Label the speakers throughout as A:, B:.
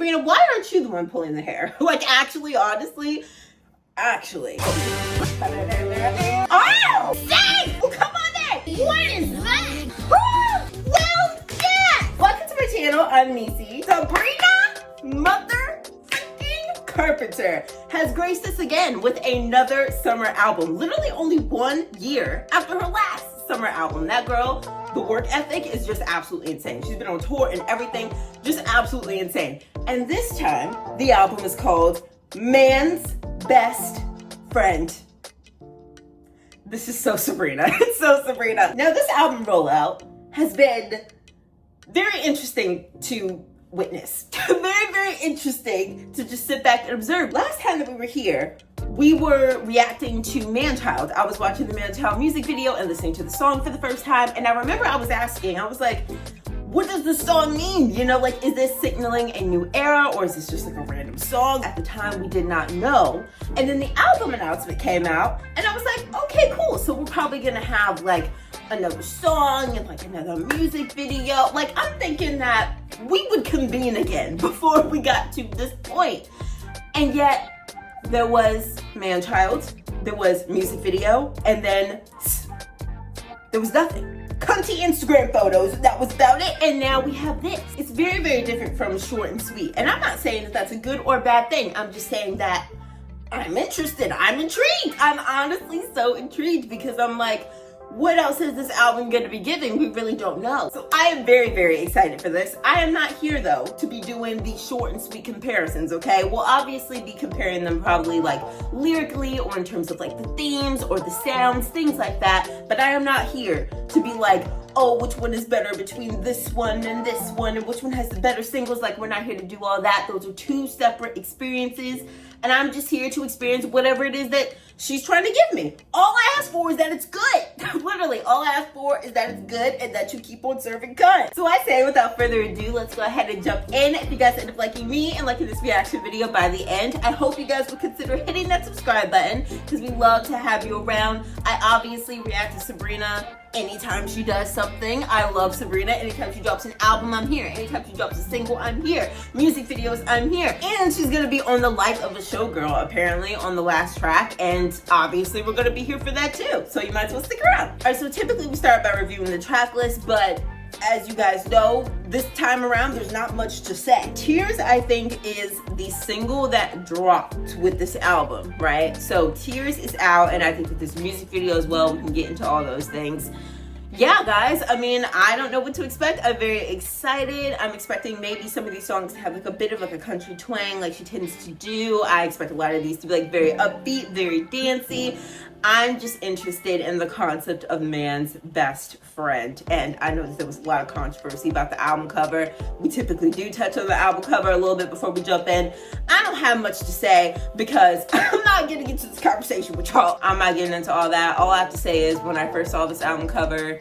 A: Sabrina, why aren't you the one pulling the hair? Like, honestly. Oh! Dang! Well, come on there! What is that? Well, yeah! Welcome to my channel. I'm Nisi. Sabrina motherfucking Carpenter has graced us again with another summer album. Literally only 1 year after her last summer album. That girl, the work ethic is just absolutely insane. She's been on tour and everything, just absolutely insane. And this time, the album is called Man's Best Friend. This is so Sabrina. It's so Sabrina. Now, this album rollout has been very interesting to witness. Very, very interesting to just sit back and observe. Last time that we were here, we were reacting to Manchild. I was watching the Manchild music video and listening to the song for the first time. And I remember I was asking, I was like, what does this song mean? You know, like, is this signaling a new era or is this just like a random song? At the time, we did not know. And then the album announcement came out and I was like, okay, cool. So we're probably gonna have like another song and like another music video. Like, I'm thinking that we would convene again before we got to this point. And yet there was Manchild, there was music video, and then there was nothing. Cunty Instagram photos, that was about it, and now we have this. It's very, very different from short and sweet. And I'm not saying that that's a good or bad thing. I'm just saying that I'm interested, I'm intrigued. I'm honestly so intrigued because I'm like, what else is this album gonna be giving? We really don't know. So I am very, very excited for this. I am not here though to be doing the short and sweet comparisons, okay? We'll obviously be comparing them probably like lyrically or in terms of like the themes or the sounds, things like that. But I am not here to be like, oh, which one is better between this one and which one has the better singles. Like, we're not here to do all that. Those are two separate experiences. And I'm just here to experience whatever it is that she's trying to give me. All I ask for is that it's good. Literally, all I ask for is that it's good and that you keep on serving cunt. So I say, without further ado, let's go ahead and jump in. If you guys end up liking me and liking this reaction video by the end, I hope you guys will consider hitting that subscribe button because we love to have you around. I obviously react to Sabrina anytime she does something. I love Sabrina. Anytime she drops an album, I'm here. Anytime she drops a single, I'm here. Music videos, I'm here. And she's gonna be on the Life of a Showgirl, apparently, on the last track. And obviously, we're gonna be here for that too. So you might as well stick around. All right, so typically we start by reviewing the track list, but as you guys know, this time around, there's not much to say. Tears, I think, is the single that dropped with this album, right? So Tears is out, and I think with this music video as well, we can get into all those things. Yeah, guys, I mean, I don't know what to expect. I'm very excited. I'm expecting maybe some of these songs to have like a bit of like a country twang like she tends to do. I expect a lot of these to be like very upbeat, very dancey. I'm just interested in the concept of man's best friend. And I know that there was a lot of controversy about the album cover. We typically do touch on the album cover a little bit before we jump in. I don't have much to say because I'm not getting into this conversation with y'all. I'm not getting into all that. All I have to say is when I first saw this album cover,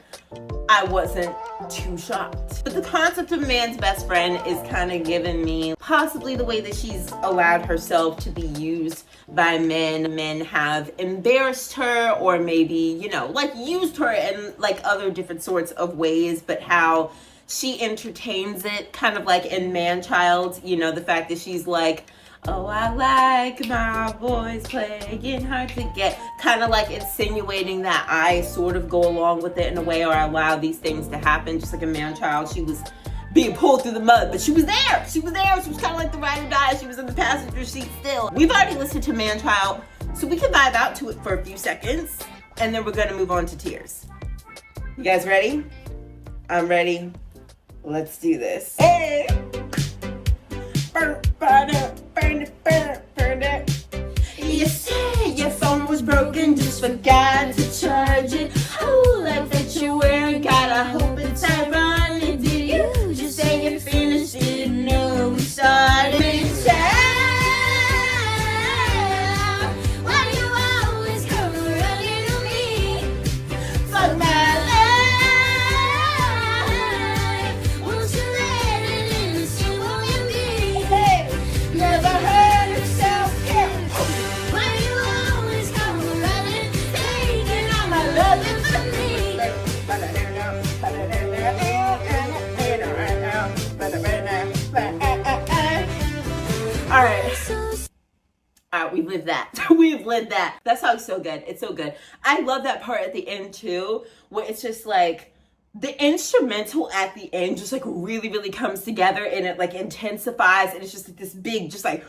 A: I wasn't too shocked. But the concept of man's best friend is kind of giving me possibly the way that she's allowed herself to be used by men. Men have embarrassed her or maybe, you know, like used her in like other different sorts of ways, but how she entertains it, kind of like in Manchild, you know, the fact that she's like, oh, I like my voice playing hard to get, kind of like insinuating that I sort of go along with it in a way or I allow these things to happen. Just like a Manchild, she was being pulled through the mud, but she was there. She was there. She was kind of like the ride or die. She was in the passenger seat still. We've already listened to Manchild, so we can vibe out to it for a few seconds, and then we're gonna move on to Tears. You guys ready? I'm ready. Let's do this. Hey! You say your phone was broken, just forgot to charge it. Oh, like that you're wearing, God, I hope it's ironic. Did you just say you finished it? No, we started. Why do you always come running to me? Fuck my life. Won't you let it in and see what you mean? Hey, never heard of self-care. Why do you always come running, taking all my loving from me? All right, we lived that. We've lived that. That song's so good. It's so good. I love that part at the end too, where it's just like the instrumental at the end just like really, really comes together and it like intensifies and it's just like this big, just like,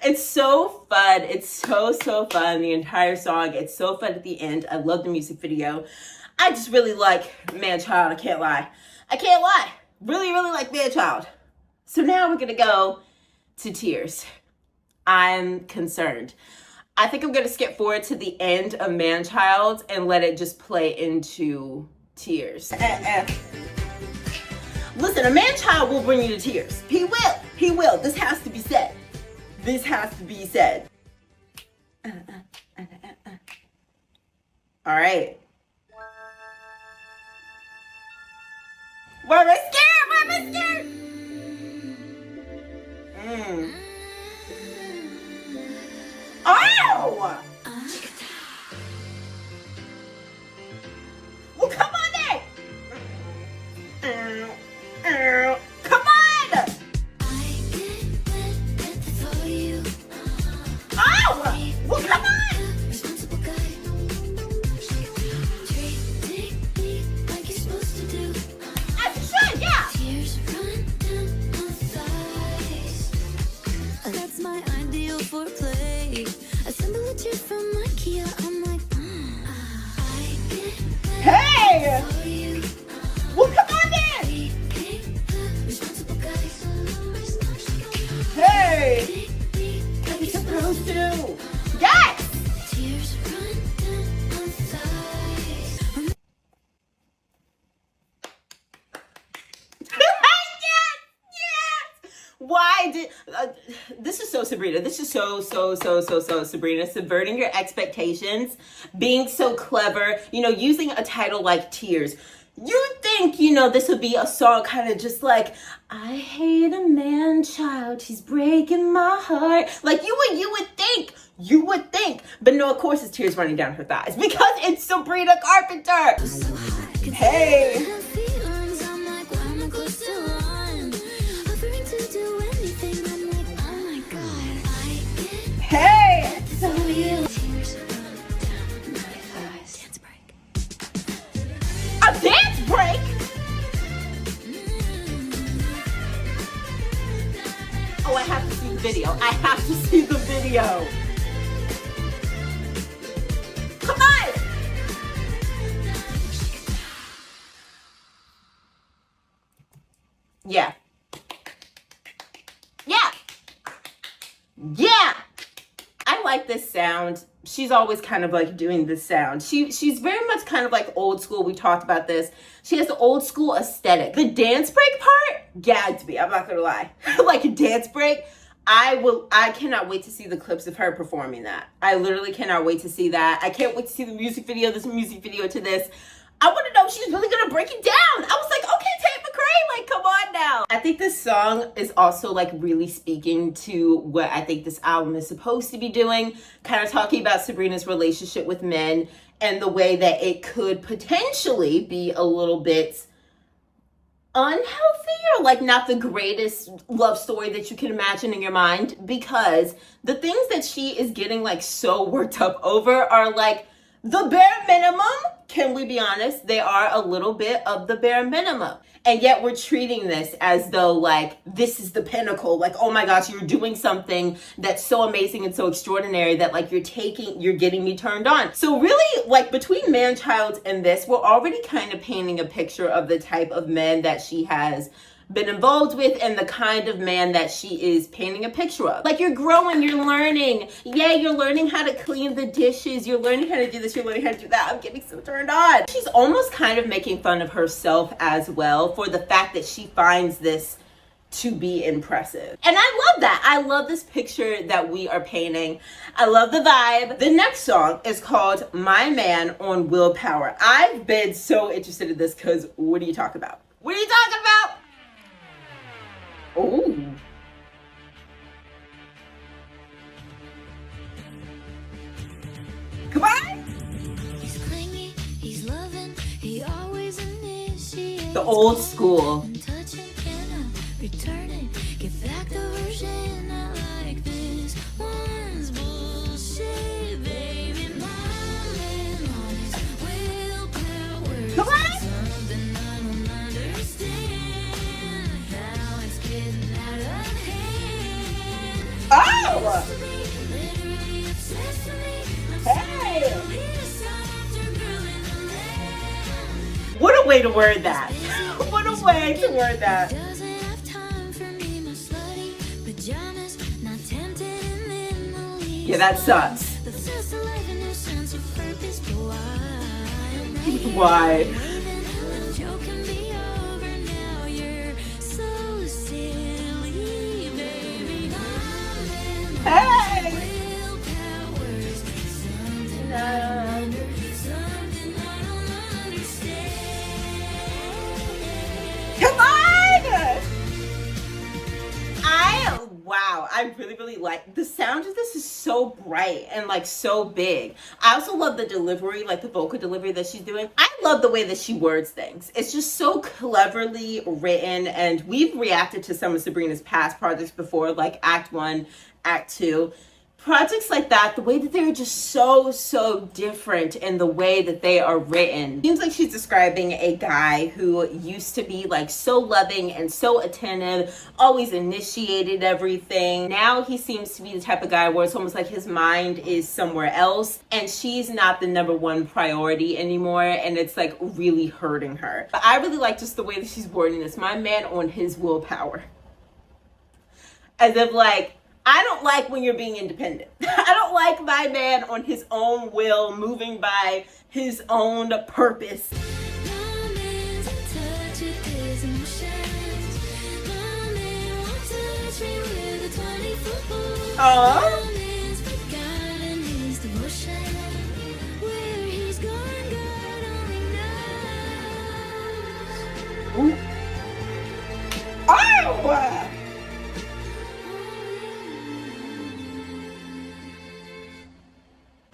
A: it's so fun. It's so fun. The entire song. It's so fun at the end. I love the music video. I just really like Manchild. I can't lie. Really, really like Manchild. So now we're gonna go to Tears. I'm concerned. I think I'm gonna skip forward to the end of Manchild and let it just play into Tears. Listen, a Manchild will bring you to tears. He will. This has to be said. All right. Why am I scared? Oh! Well, come on there! Come on! Oh! Well, come on! As you should, yeah!
B: That's my ideal for play. Assemble a chair from IKEA. I'm like,
A: Hey! Well, come on then! Hey! Can we supposed to? Yes!
B: tears run down my thighs.
A: Yes! Why did this is so Sabrina. This is so Sabrina. Subverting your expectations, being so clever, using a title like Tears. You think, this would be a song kind of just like, I hate a man-child, he's breaking my heart. Like you would think. But no, of course it's tears running down her thighs because it's Sabrina Carpenter. Hey. Hey, so you. A dance break? Oh, I have to see the video. Come on! Yeah. I like this sound. She's always kind of like doing this sound. She's very much kind of like old school. We talked about this. She has the old school aesthetic. The dance break part gagged me. I'm not gonna lie. Like a dance break. I cannot wait to see the clips of her performing that. I literally cannot wait to see that. I can't wait to see the music video to this. I want to know if she's really gonna break it down. I was like, okay, Tate McRae, like, come on now. I think this song is also like really speaking to what I think this album is supposed to be doing, kind of talking about Sabrina's relationship with men and the way that it could potentially be a little bit unhealthy or like not the greatest love story that you can imagine in your mind, because the things that she is getting like so worked up over are like the bare minimum. Can we be honest? They are a little bit of the bare minimum. And yet we're treating this as though like this is the pinnacle. Like, oh my gosh, you're doing something that's so amazing and so extraordinary that like you're getting me turned on. So really, like between Manchild and this, we're already kind of painting a picture of the type of men that she has been involved with and the kind of man that she is painting a picture of. Like, you're growing, you're learning. Yeah, you're learning how to clean the dishes. You're learning how to do this. You're learning how to do that. I'm getting so turned on. She's almost kind of making fun of herself as well for the fact that she finds this to be impressive. And I love that. I love this picture that we are painting. I love the vibe. The next song is called My Man on Willpower. I've been so interested in this because what are you talking about? What are you talking about? Oh. Come on.
B: He's clingy, he's loving, he always initiates.
A: The old school.
B: Touching, cannot return it. Get back the version
A: Hey! What a way to word that. What a way to word that. Yeah, that sucks. Why? Hey! Come on! Wow, I really like the sound of this. Is so bright and like so big. I also love the delivery, like the vocal delivery that she's doing. I love the way that she words things. It's just so cleverly written, and we've reacted to some of Sabrina's past projects before, like Act 1, Act 2. Projects like that, the way that they're just so different in the way that they are written. Seems like she's describing a guy who used to be like so loving and so attentive, always initiated everything. Now he seems to be the type of guy where it's almost like his mind is somewhere else and she's not the number one priority anymore, and it's like really hurting her. But I really like just the way that she's wording this. My man on his willpower. As if like, I don't like when you're being independent. I don't like my man on his own will, moving by his own purpose. Aww. Ooh. Oh!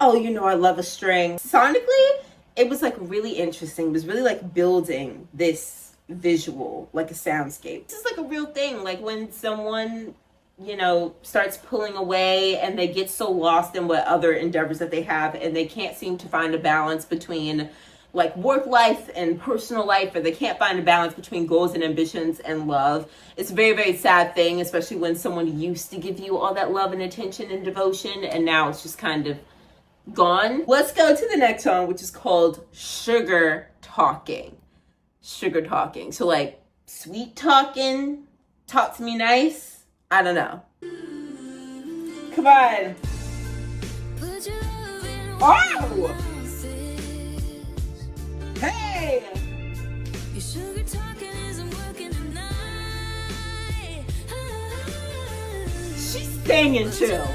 A: Oh, you know I love a string. Sonically, it was like really interesting. It was really like building this visual, like a soundscape. This is like a real thing. Like when someone, you know, starts pulling away and they get so lost in what other endeavors that they have and they can't seem to find a balance between like work life and personal life, or they can't find a balance between goals and ambitions and love. It's a very sad thing, especially when someone used to give you all that love and attention and devotion, and now it's just kind of gone. Let's go to the next song, which is called Sugar Talking. Sugar Talking. So like sweet talking, talk to me nice. I don't know. Come on. Oh! Hey! She's singing chill.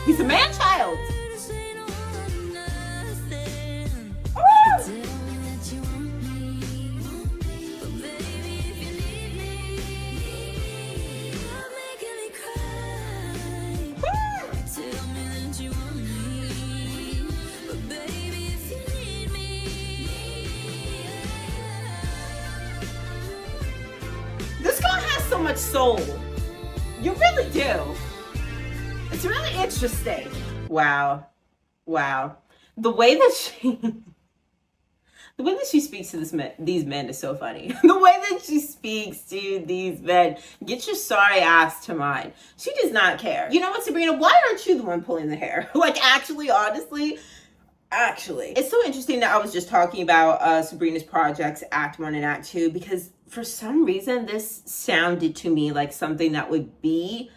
A: He's a man-child. This girl has so much soul. You really do. It's really interesting. Wow. The way that she speaks to these men is so funny. The way that she speaks to these men, get your sorry ass to mine. She does not care. You know what, Sabrina? Why aren't you the one pulling the hair? Like, actually, honestly. It's so interesting that I was just talking about Sabrina's projects, Act 1 and Act 2, because for some reason, this sounded to me like something that would be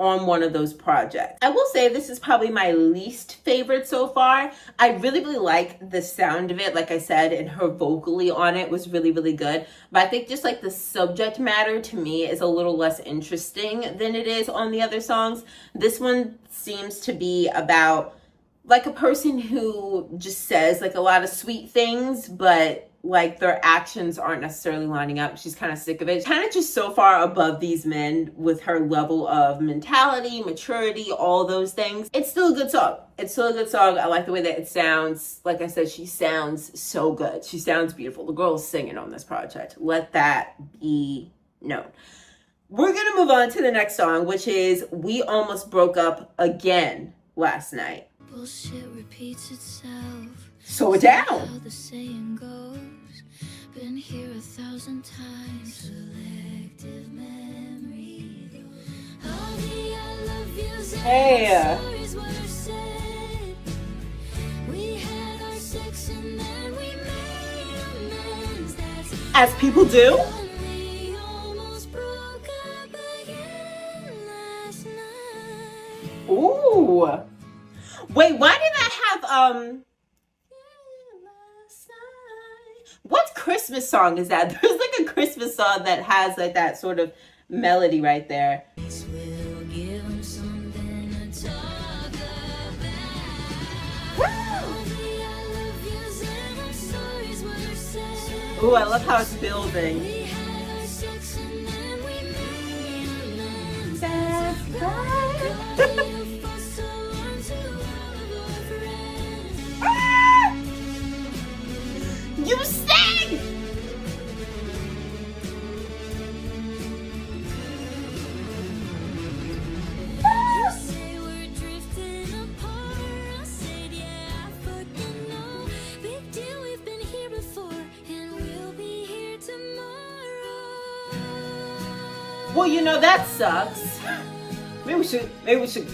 A: on one of those projects. I will say this is probably my least favorite so far. I really like the sound of it, like I said, and her vocally on it was really good. But I think just like the subject matter to me is a little less interesting than it is on the other songs. This one seems to be about like a person who just says like a lot of sweet things, but like their actions aren't necessarily lining up. She's kind of sick of it. Kind of just so far above these men with her level of mentality, maturity, all those things. It's still a good song. I like the way that it sounds. Like I said, she sounds so good. She sounds beautiful. The girl's singing on this project. Let that be known. We're gonna move on to the next song, which is We Almost Broke Up Again Last Night.
B: Bullshit repeats itself.
A: Slow it down.
B: How the saying goes. Been here 1,000 times. Selective memory. All the I love yous and
A: Hey.
B: stories were said. We had our sex and then we made amends. That's
A: As people do.
B: we almost broke up again last night.
A: Ooh. Wait, why did I have what Christmas song is that? There's like a Christmas song that has like that sort of melody right there.
B: We'll give 'em something to talk about.
A: Woo!
B: All the I love yous and our stories were said.
A: Ooh, I love how it's building.
B: We had our sex and then we made amends.
A: That's right.
B: You fought so long to all of our friends.
A: Ah! You sing!
B: You say we're drifting apart. I said, yeah, I fucking know. Big deal, we've been here before, and we'll be here tomorrow.
A: Well, you know that sucks. Maybe we should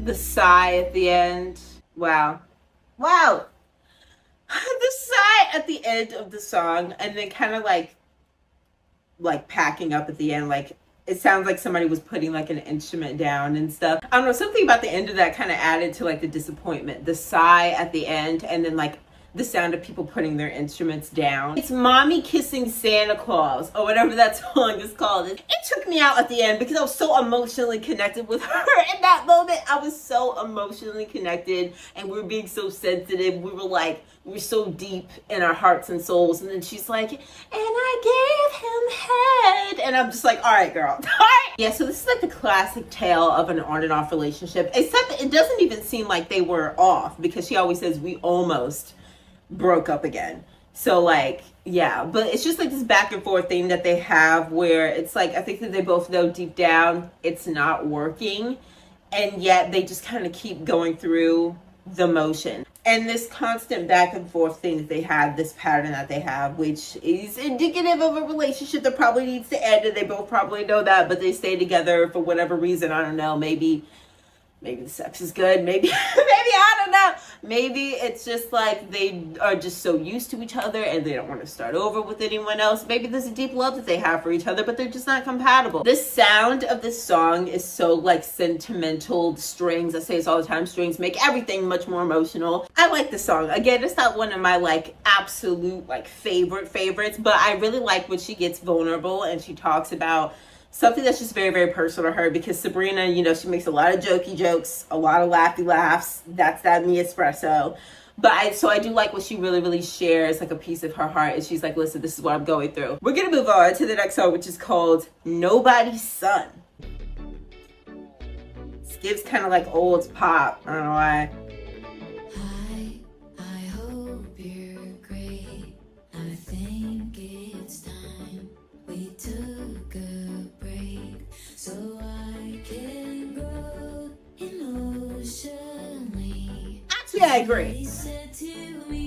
A: the sigh at the end. Wow. Wow. The sigh at the end of the song, and then kind of like packing up at the end. Like, it sounds like somebody was putting like an instrument down and stuff. I don't know, something about the end of that kind of added to like the disappointment. The sigh at the end, and then like the sound of people putting their instruments down. It's Mommy Kissing Santa Claus, or whatever that song is called. It took me out at the end because I was so emotionally connected with her in that moment. I was so emotionally connected, and we were being so sensitive. We were so deep in our hearts and souls. And then she's like, and I gave him head. And I'm just like, all right, girl. All right. Yeah, so this is like the classic tale of an on and off relationship, except that it doesn't even seem like they were off, because she always says we almost broke up again. So like, yeah, but it's just like this back and forth thing that they have where it's like, I think that they both know deep down it's not working, and yet they just kind of keep going through the motion. And this constant back and forth thing that they have, this pattern that they have, which is indicative of a relationship that probably needs to end, and they both probably know that, but they stay together for whatever reason. I don't know, maybe the sex is good, maybe I don't know. Maybe it's just like they are just so used to each other and they don't want to start over with anyone else. Maybe there's a deep love that they have for each other, but they're just not compatible. The sound of this song is so like sentimental. The strings, I say this all the time, strings make everything much more emotional. I like the song. Again, it's not one of my like absolute like favorites, but I really like when she gets vulnerable and she talks about something that's just very, very personal to her, because Sabrina, you know, she makes a lot of jokey jokes, a lot of laughy laughs. That's that me espresso. But I do like when she really, really shares like a piece of her heart, and she's like, listen, this is what I'm going through. We're going to move on to the next song, which is called Nobody's Son. This gives kind of like old pop. I don't know why.
B: I hope you're great. I think it's time we took a break so I can grow emotionally.
A: Actually, I agree.
B: He said to me,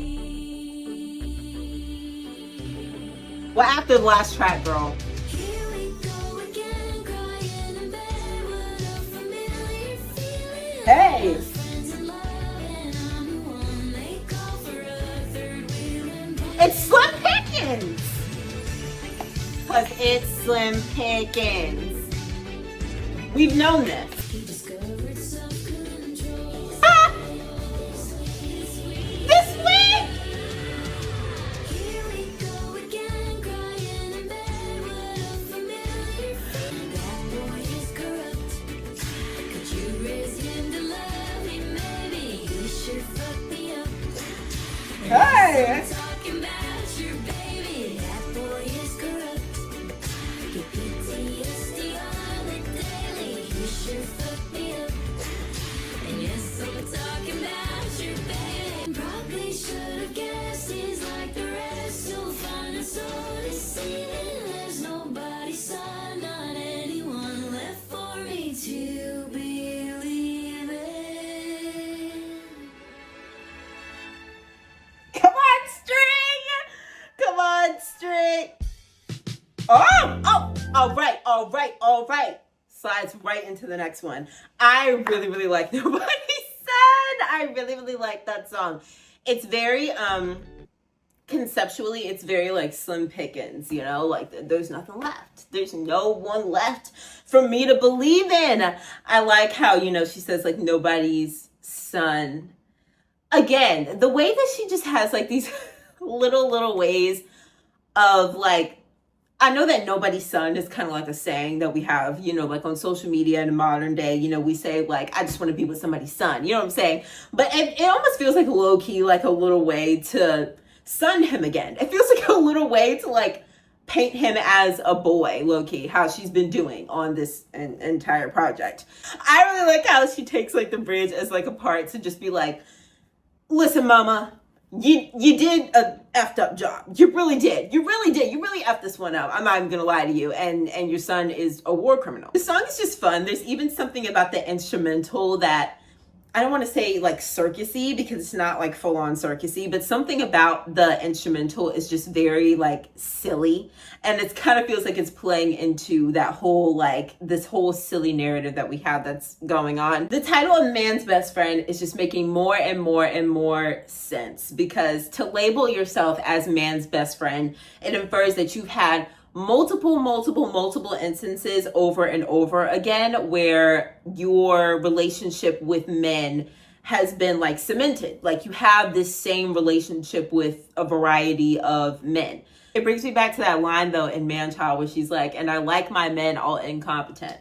A: Well, after the last track, girl.
B: here we go again, crying in bed. What a familiar feeling.
A: Hey.
B: Friends in love, and I'm the one they call for a third wheel and
A: It's Slim Pickens. Because it's Slim Pickens. We've known this.
B: he discovered self-control.
A: Ah! This week!
B: Here we go again, crying in bed. What a familiar feeling. That boy is corrupt. Could you raise him to love me? Maybe he sure fucked me up.
A: Hey!
B: Talking about your baby. That boy is corrupt.
A: All right, all right, all right. Slides right into the next one. I really, really like Nobody Said. I really, really like that song. It's very, conceptually, it's very like Slim Pickens, you know, like there's nothing left. There's no one left for me to believe in. I like how, you know, she says like nobody's son. Again, the way that she just has like these little ways of like, I know that nobody's son is kind of like a saying that we have, you know, like on social media in the modern day, you know, we say like, I just want to be with somebody's son, you know what I'm saying? But it almost feels like low key, like a little way to son him again. It feels like a little way to like paint him as a boy, low key, how she's been doing on this entire project. I really like how she takes like the bridge as like a part to just be like, listen, mama, you did a effed up job. You really did. You really did. You really effed this one up. I'm not even gonna lie to you. And your son is a war criminal. The song is just fun. There's even something about the instrumental that I don't want to say like circusy because it's not like full on circusy, but something about the instrumental is just very like silly. And it kind of feels like it's playing into that whole like this whole silly narrative that we have that's going on. The title of Man's Best Friend is just making more and more and more sense because to label yourself as man's best friend, it infers that you've had multiple instances over and over again where your relationship with men has been like cemented. Like you have this same relationship with a variety of men. It brings me back to that line though in Manchild where she's like, and I like my men all incompetent.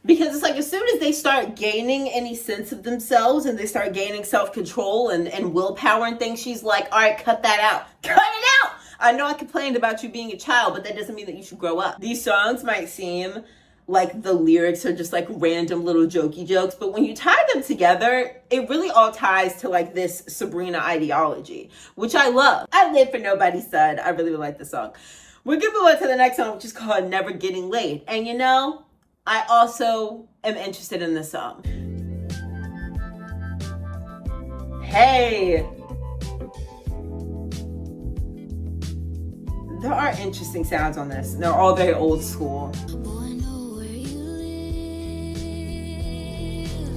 A: Because it's like as soon as they start gaining any sense of themselves and they start gaining self-control and willpower and things, she's like, all right, cut that out. Cut it out! I know I complained about you being a child, but that doesn't mean that you should grow up. These songs might seem like the lyrics are just like random little jokey jokes, but when you tie them together, it really all ties to like this Sabrina ideology, which I love. I live for Nobody's Son. I really like this song. We're gonna move on to the next song, which is called Never Getting Laid. And you know, I also am interested in this song. Hey. There are interesting sounds on this. They're all very old school.
B: Boy, I know where you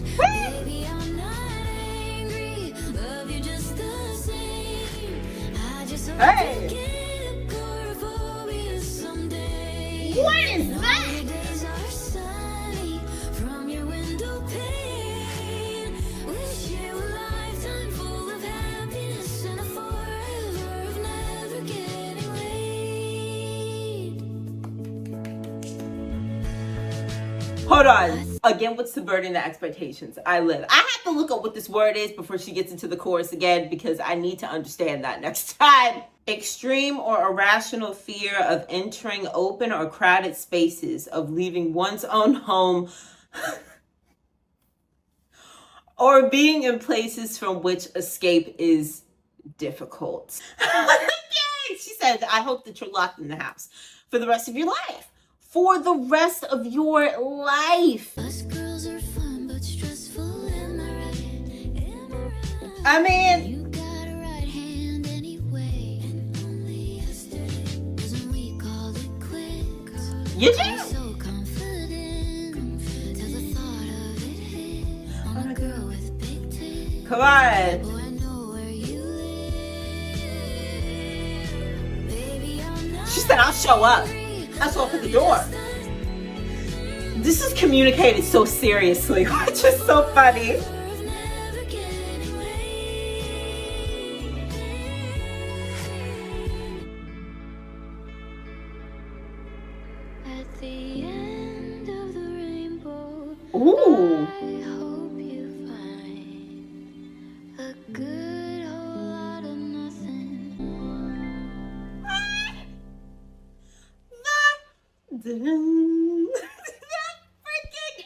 B: live. Baby, I'm not angry. Love you just the same. I just hope
A: Hey.
B: to get agoraphobia someday.
A: What is
B: And all
A: that?
B: your days are sunny from your window pane. Wish you a lifetime full of happiness and a forever of never getting laid.
A: Hold on. Again, with subverting the expectations. I live. I have to look up what this word is before she gets into the chorus again because I need to understand that next time. Extreme or irrational fear of entering open or crowded spaces, of leaving one's own home, or being in places from which escape is difficult. Yay! She said, I hope that you're locked in the house for the rest of your life. For the rest of your life.
B: Us girls are fun but stressful. Am I right? Am I right?
A: I mean,
B: You got a right hand anyway. And only yesterday was when we called it quits.
A: you
B: I'm
A: do.
B: so confident till the thought of it hit. I'm a girl with big tits.
A: Come on.
B: Boy, I know where you live. Baby, I'm not
A: She said, I'll show up. I'll show up at the door. This is communicated so seriously, which is so funny.
B: of never getting laid. At the end of the rainbow,
A: Ooh.
B: I hope you find a good whole lot of nothing.
A: That freaking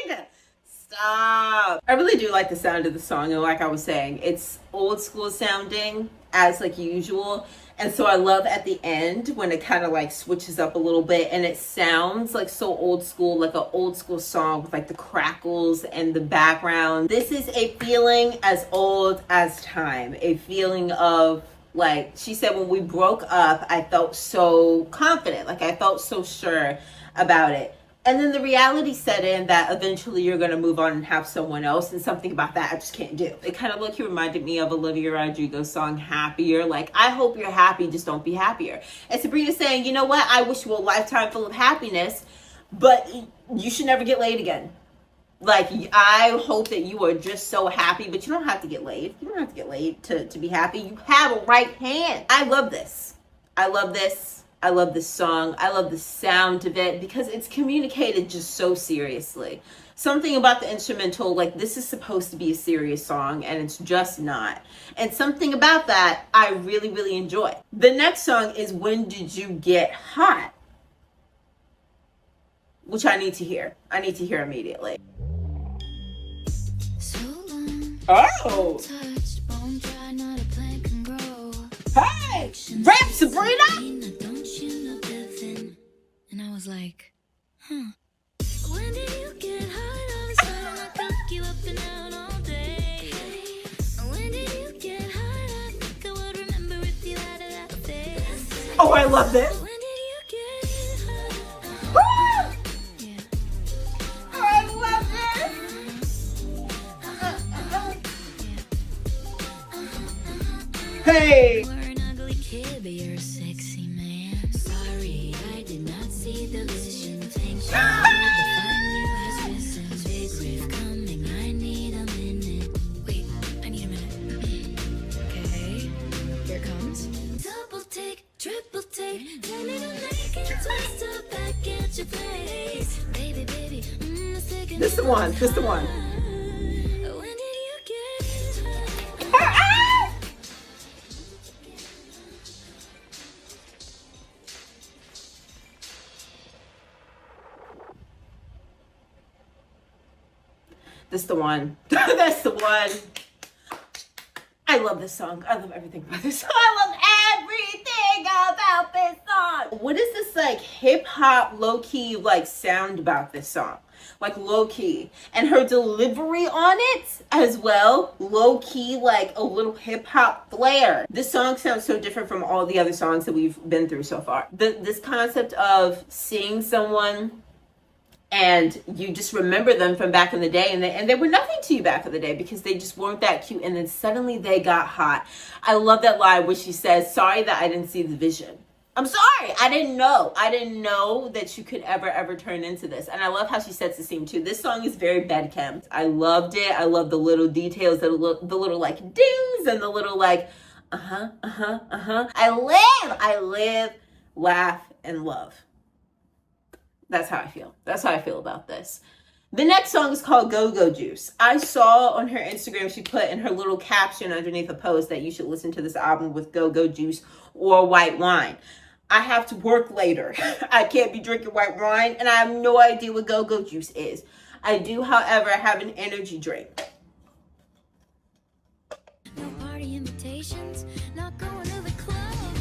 A: ending! Stop. I really do like the sound of the song, and like I was saying, it's old school sounding as like usual. And so I love at the end when it kind of like switches up a little bit and it sounds like so old school, like an old school song with like the crackles and the background. This is a feeling as old as time, a feeling of Like, she said, when we broke up, I felt so confident. Like, I felt so sure about it. And then the reality set in that eventually you're going to move on and have someone else. And something about that I just can't do. It kind of like, reminded me of Olivia Rodrigo's song Happier. Like, I hope you're happy, just don't be happier. And Sabrina's saying, you know what? I wish you a lifetime full of happiness, but you should never get laid again. Like, I hope that you are just so happy, but you don't have to get laid. You don't have to get laid to be happy. You have a right hand. I love this. I love this. I love this song. I love the sound of it because it's communicated just so seriously. Something about the instrumental, like, this is supposed to be a serious song and it's just not. And something about that I really, really enjoy. The next song is When Did You Get Hot? Which I need to hear. I need to hear immediately. Oh! Hey! Rap, Sabrina!
B: Don't you know nothing? And I was like, huh. When did you get hot? All of a sudden I cook you up and out all day. When did you get hot? I think I would remember if you had a laugh face.
A: Oh, I love this.
B: When did you get hot?
A: Woo!
B: Yeah.
A: Oh, I love this. Hey!
B: You're an ugly kid, but you're a sexy man. Sorry, I did not see the vision. Think you find you has risen. Big riff coming, I need a minute. Wait, I need a minute. Okay, here it comes. Double take, triple take. Tell me to make it twist up back at your place. Baby, baby,
A: This the one. This the one.
B: when did you get
A: This the one. That's the one. I love this song. I love everything about this song. I love everything about this song. What is this like hip hop low key like sound about this song? Like low key. And her delivery on it as well. Low key, like a little hip hop flair. This song sounds so different from all the other songs that we've been through so far. This concept of seeing someone and you just remember them from back in the day, and they were nothing to you back in the day because they just weren't that cute, and then suddenly they got hot. I love that line where she says, sorry that I didn't see the vision. I'm sorry, I didn't know that you could ever turn into this. And I love how she sets the scene too. This song is very bedkempt. I loved it. I love the little details, the little like dings and the little like I live, laugh, and love. That's how I feel. That's how I feel about this. The next song is called Go Go Juice. I saw on her Instagram, she put in her little caption underneath a post that you should listen to this album with Go Go Juice or white wine. I have to work later. I can't be drinking white wine, and I have no idea what Go Go Juice is. I do, however, have an energy drink.
B: no party invitations? Not going to the club. I'm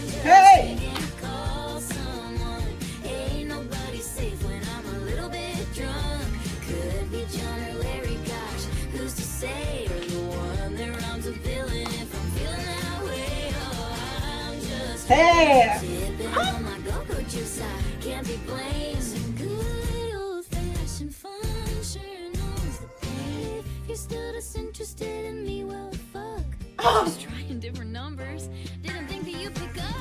B: just
A: Hey!
B: taking a call someone. Ain't nobody safe when I'm a little bit drunk. Could be John or Larry, gosh, who's to say? Or the one that rhymes with villain if I'm feeling that way. Oh, I'm just
A: Hey!
B: sipping on my go-go juice. I can't be blamed. Some good old-fashioned fun sure knows the pain. If you're still disinterested in me, well, fuck. Just trying different numbers. Didn't think that you'd pick up.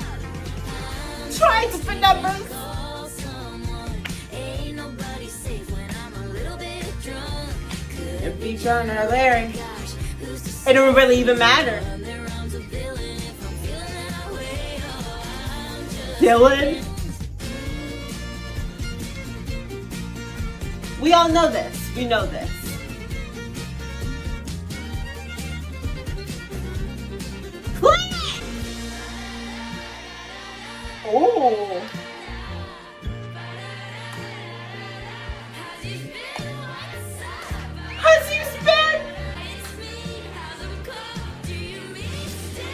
A: Trying different numbers.
B: Call someone. Ain't nobody safe when I'm a little bit drunk. Could
A: Be John or Larry.
B: gosh, who's to say?
A: It don't really even matter.
B: There rhymes with villain if I'm feeling that way. Oh, I'm just
A: Dylan. We all know this. We know this. Oh. How's you spin?
B: It's me, how's it go? Do you mean still?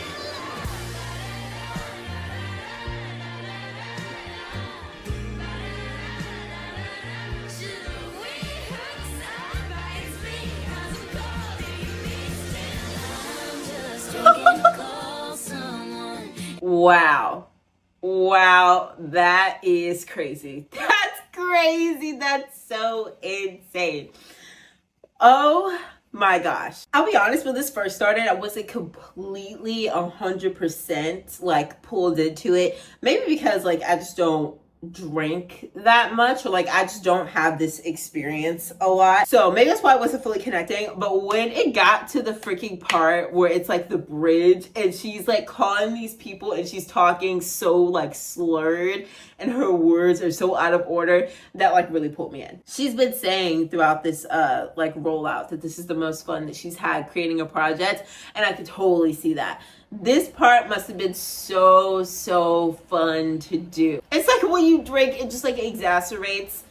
B: Should we hurt somebody?
A: Wow. Wow, that is crazy. That's crazy. That's so insane. Oh my gosh. I'll be honest, when this first started, I wasn't completely 100% like pulled into it. Maybe because like I just don't drink that much, or like I just don't have this experience a lot, so maybe that's why I wasn't fully connecting. But when it got to the freaking part where it's like the bridge and she's like calling these people and she's talking so like slurred and her words are so out of order, that like really pulled me in. She's been saying throughout this like rollout that this is the most fun that she's had creating a project, and I could totally see that. This part must have been so fun to do. It's like when you drink, it just like exacerbates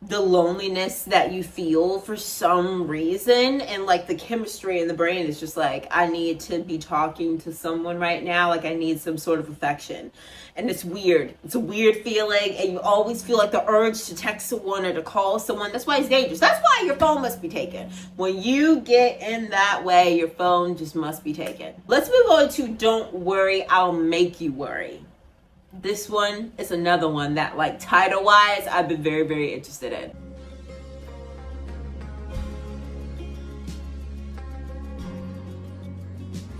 A: the loneliness that you feel for some reason, and like the chemistry in the brain is just like, I need to be talking to someone right now, like I need some sort of affection. And it's weird. It's a weird feeling, and you always feel like the urge to text someone or to call someone. That's why it's dangerous. That's why your phone must be taken. When you get in that way, your phone just must be taken. Let's move on to Don't Worry, I'll Make You Worry. This one is another one that like title wise I've been very interested in.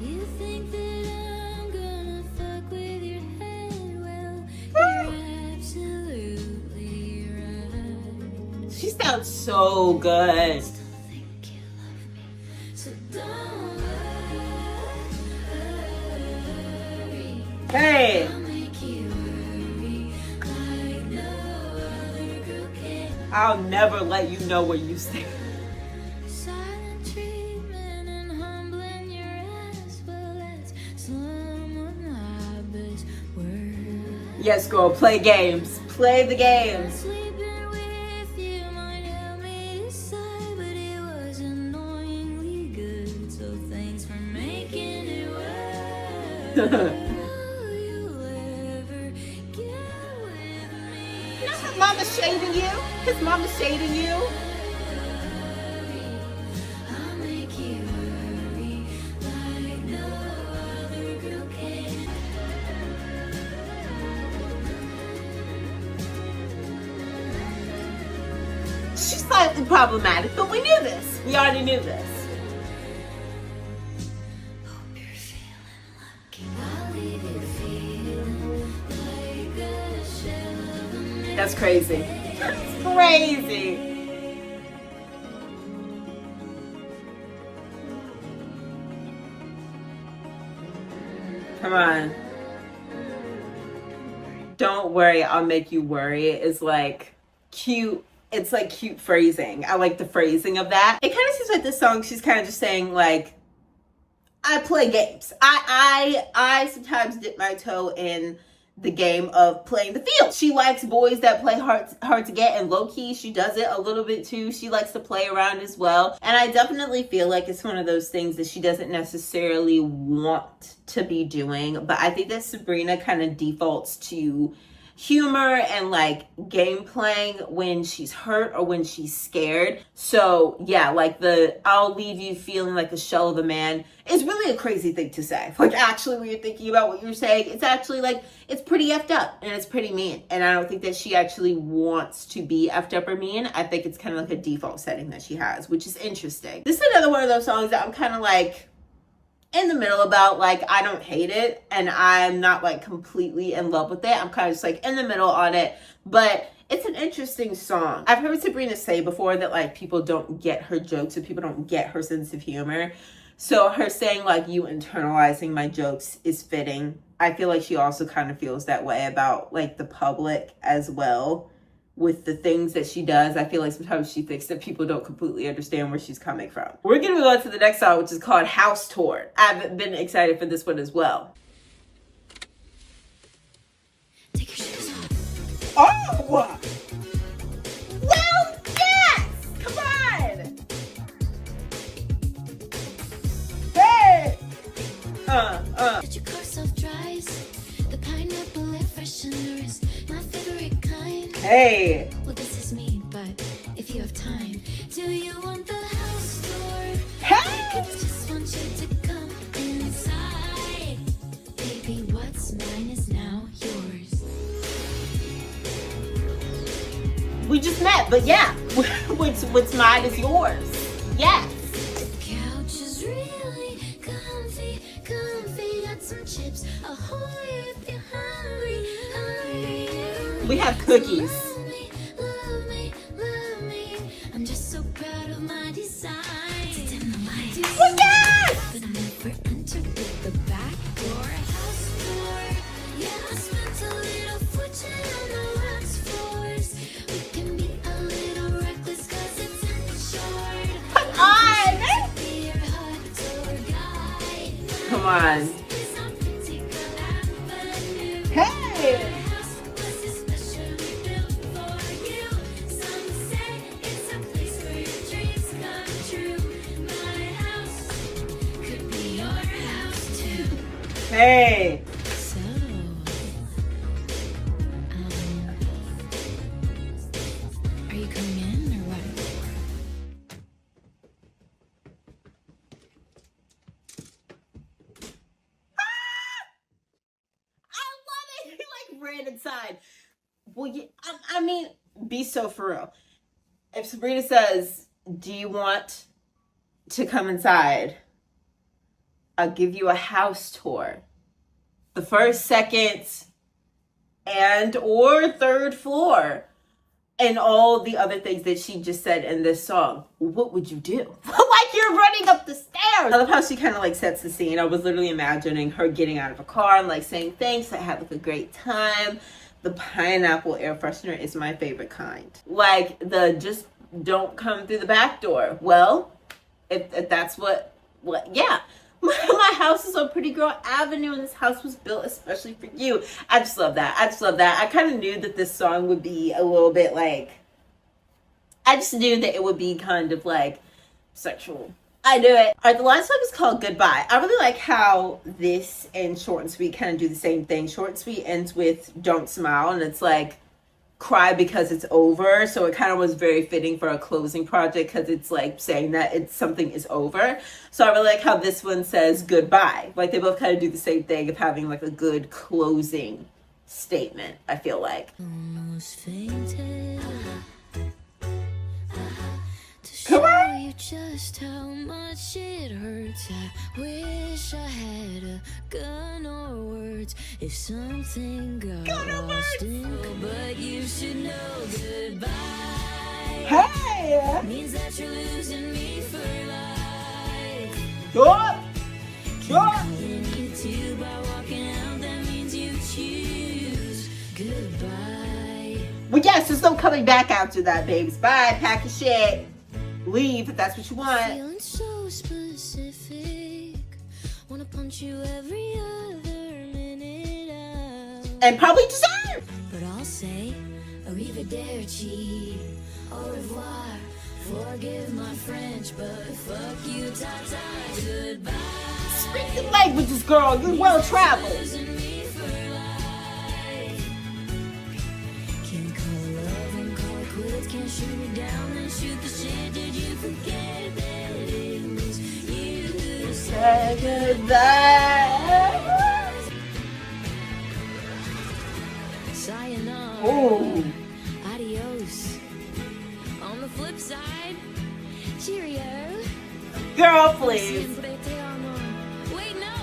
B: You think that I'm gonna fuck with your head? Well, you're absolutely right.
A: She sounds so good.
B: Still think you love me, so don't worry.
A: Hey,
B: I'll make you worry like no other girl can.
A: I'll never let you know where you stand.
B: Silent treatment and humbling your ass, well, that's some of my best work.
A: Yes, girl, play games. Play the games.
B: Sleeping with you might help me decide, but it was annoyingly good, so thanks for making it work. Will you ever get with me?
A: His mama's shading you. His mama's shading you.
B: I'll make you worry like no other girl can.
A: She's slightly problematic, but we knew this. We already knew this.
B: Hope you're feeling lucky. I'll leave you feeling like a shell of a man.
A: That's crazy. That's crazy. Come on. Don't worry, I'll make you worry is like cute. It's like cute phrasing. I like the phrasing of that. It kind of seems like this song, she's kind of just saying like, I play games. I sometimes dip my toe in the game of playing the field. She likes boys that play hard to get, and low-key she does it a little bit too. She likes to play around as well, and I definitely feel like it's one of those things that she doesn't necessarily want to be doing, but I think that Sabrina kind of defaults to humor and like game playing when she's hurt or when she's scared. So yeah, like the I'll leave you feeling like a shell of a man is really a crazy thing to say. Like actually when you're thinking about what you're saying, it's actually like it's pretty effed up and it's pretty mean, and I don't think that she actually wants to be effed up or mean. I think it's kind of like a default setting that she has, which is interesting. This is another one of those songs that I'm kind of like in the middle about. Like I don't hate it and I'm not like completely in love with it. I'm kind of just like in the middle on it, but it's an interesting song. I've heard Sabrina say before that like people don't get her jokes and people don't get her sense of humor. So her saying like you internalizing my jokes is fitting. I feel like she also kind of feels that way about like the public as well. With the things that she does, I feel like sometimes she thinks that people don't completely understand where she's coming from. We're gonna move on to the next song, which is called House Tour. I've been excited for this one as well.
B: Take your shoes off.
A: Oh! Well, yes! Come on! Hey!
B: Let your car self-dries. The pineapple air freshener is my favorite kind.
A: Hey!
B: Well, this is me, but if you have time, do you want the house tour?
A: Hey!
B: I just want you to come inside. Baby, what's my
A: We just met, but yeah, what's mine is yours. Yes.
B: Couch is really comfy, comfy. Got some chips. Ahoy if you're hungry, hungry.
A: We have cookies.
B: Love me, love me, love me. I'm just so proud of my design.
A: Oh, yes!
B: But I never entered with the back door, house door. Yeah, I spent a little fortune on the rocks floors. We can be a little reckless 'cause it's in the short.
A: Come on!
B: Be your hot tour guide.
A: Come on.
B: It's on Particular Avenue.
A: Hey!
B: House was especially built for you. Some say it's a place where your dreams come true. My house could be your house too.
A: Hey!
B: So, are you coming in or what?
A: I love it. He like ran inside. Well, yeah, I mean, be so for real. If Sabrina says, "Do you want to come inside? I'll give you a house tour. The first, second, and or third floor." And all the other things that she just said in this song. What would you do? Like you're running up the stairs. I love how she kind of like sets the scene. I was literally imagining her getting out of a car and like saying thanks. I had like a great time. The pineapple air freshener is my favorite kind. Like the just don't come through the back door. Well, if that's what yeah. My house is on Pretty Girl Avenue and this house was built especially for you. I just love that. I just love that. I kind of knew that this song would be a little bit like, I just knew that it would be kind of like sexual. I knew it. All right, the last song is called Goodbye. I really like how this and Short and Sweet kind of do the same thing. Short and Sweet ends with Don't Smile, and it's like cry because it's over. So it kind of was very fitting for a closing project because it's like saying that it's something is over. So I really like how this one says goodbye. Like they both kind of do the same thing of having like a good closing statement, I feel like.
B: Almost fainted. To
A: Come
B: show
A: on.
B: you just how much it hurts. I wish I had a gun or words. If something got lost in, but you should know goodbye
A: Hey!
B: means that you're losing me for life.
A: Sure! Sure!
B: Calling you to by walking out, that means you choose goodbye.
A: Well, yes, there's no coming back after that, babes. Bye, pack your shit. Leave if that's what you want.
B: Feeling so specific. Wanna punch you every other minute out.
A: And probably deserve.
B: But I'll say arrivederci, au revoir. Forgive my French, but fuck you, ta-ta, goodbye.
A: Speak the languages, girl. You're well traveled.
B: Losing me for life. Can't call love and call quits. Can't shoot me down and shoot the shit. Did you forget that it was you who said
A: Say goodbye.
B: sayonara?
A: Ooh.
B: Adios. On the flip side, cheerio.
A: Girl, please.
B: Siempre te amo. Wait, no.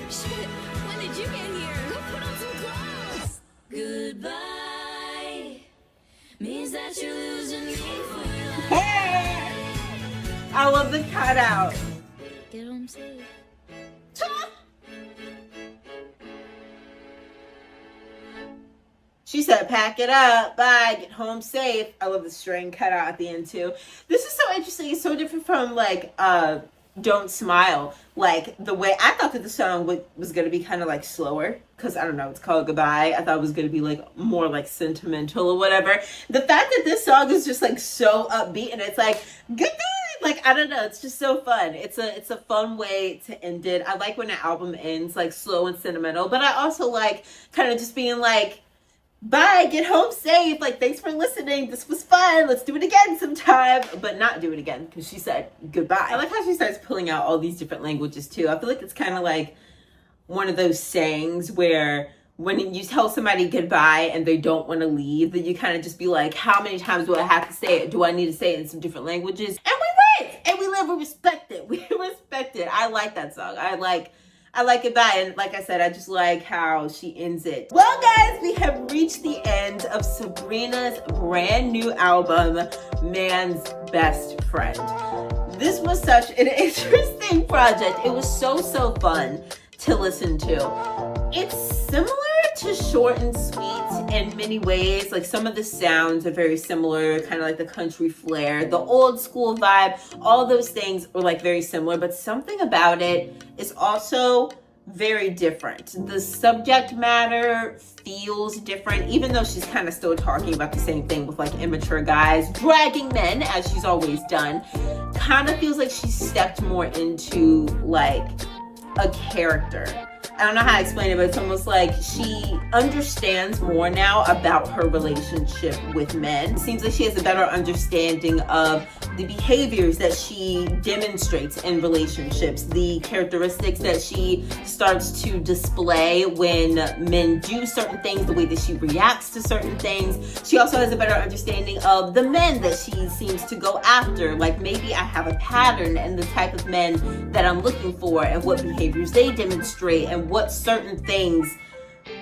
B: Shit. When did you get here? Go put on some clothes. Goodbye means that you're losing me for life.
A: Hey! I love the cutout.
B: Get home safe.
A: She said, pack it up, bye, get home safe. I love the string cut out at the end too. This is so interesting. It's so different from like Don't Smile. Like the way I thought that the song was going to be kind of like slower. Because I don't know, it's called Goodbye. I thought it was going to be like more like sentimental or whatever. The fact that this song is just like so upbeat and it's like, goodbye. Like, I don't know. It's just so fun. It's a fun way to end it. I like when an album ends like slow and sentimental. But I also like kind of just being like, bye, get home safe. Like, thanks for listening. This was fun. Let's do it again sometime. But not do it again because she said goodbye. I like how she starts pulling out all these different languages too. I feel like it's kind of like one of those sayings where when you tell somebody goodbye and they don't want to leave, then you kind of just be like, how many times do I have to say it? Do I need to say it in some different languages? And we live! And we live, we respect it. We respect it. I like that song. I like Goodbye. And like I said, I just like how she ends it. Well, guys, we have reached the end of Sabrina's brand new album, Man's Best Friend. This was such an interesting project. It was so fun to listen to. It's similar to Short and Sweet in many ways. Like some of the sounds are very similar, kind of like the country flair, the old school vibe, all those things are like very similar, but something about it is also very different. The subject matter feels different, even though she's kind of still talking about the same thing with like immature guys dragging men, as she's always done. Kind of feels like she stepped more into like a character. I don't know how to explain it, but it's almost like she understands more now about her relationship with men. It seems like she has a better understanding of the behaviors that she demonstrates in relationships, the characteristics that she starts to display when men do certain things, the way that she reacts to certain things. She also has a better understanding of the men that she seems to go after. Like maybe I have a pattern in the type of men that I'm looking for and what behaviors they demonstrate and what certain things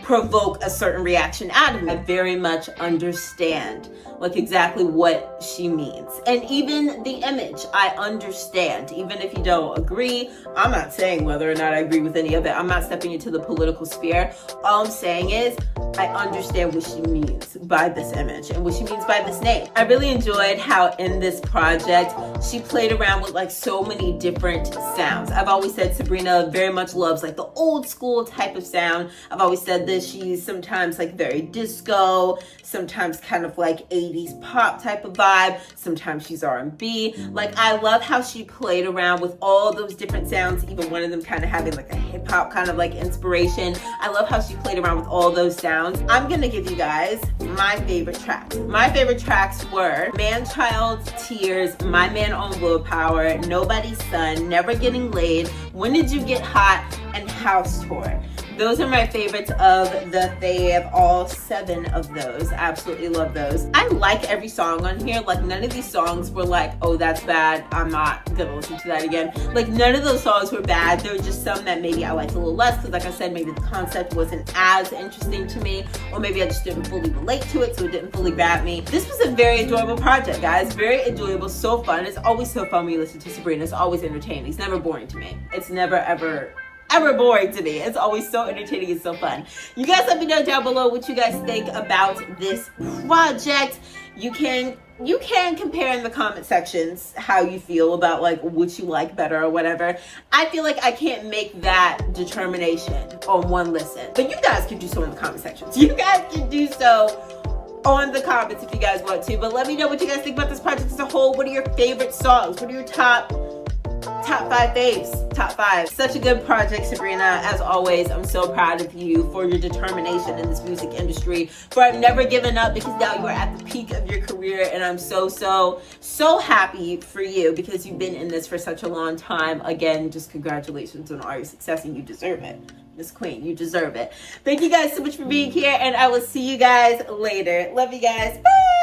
A: provoke a certain reaction out of me. I very much understand like exactly what she means. And even the image, I understand. Even if you don't agree, I'm not saying whether or not I agree with any of it. I'm not stepping into the political sphere. All I'm saying is I understand what she means by this image and what she means by this name. I really enjoyed how in this project she played around with like so many different sounds. I've always said Sabrina very much loves like the old school type of sound. I've always said this, she's sometimes like very disco, sometimes kind of like 80s pop type of vibe, sometimes she's R&B. Like I love how she played around with all those different sounds, even one of them kind of having like a hip hop kind of like inspiration. I love how she played around with all those sounds. I'm gonna give you guys my favorite tracks. My favorite tracks were Manchild's Tears, My Man on Willpower, Nobody's Son, Never Getting Laid, When Did You Get Hot, and House Tour. Those are my favorites of the fave, all 7 of those. Absolutely love those. I like every song on here. Like none of these songs were like, oh, that's bad, I'm not gonna listen to that again. Like none of those songs were bad. There were just some that maybe I liked a little less because like I said, maybe the concept wasn't as interesting to me, or maybe I just didn't fully relate to it, so it didn't fully grab me. This was a very enjoyable project, guys. Very enjoyable, so fun. It's always so fun when you listen to Sabrina. It's always entertaining. It's never boring to me. It's never ever boring to me. It's always so entertaining and so fun. You guys let me know down below what you guys think about this project. You can compare in the comment sections how you feel about like what you like better or whatever. I feel like I can't make that determination on one listen, but you guys can do so in the comment sections. You guys can do so on the comments if you guys want to, but let me know what you guys think about this project as a whole. What are your favorite songs? What are your top 5 faves? Top 5. Such a good project, Sabrina. As always, I'm so proud of you for your determination in this music industry, for never giving up, because now you are at the peak of your career, and I'm so happy for you because you've been in this for such a long time. Again, just congratulations on all your success, and you deserve it. Miss Queen, you deserve it. Thank you guys so much for being here, and I will see you guys later. Love you guys. Bye!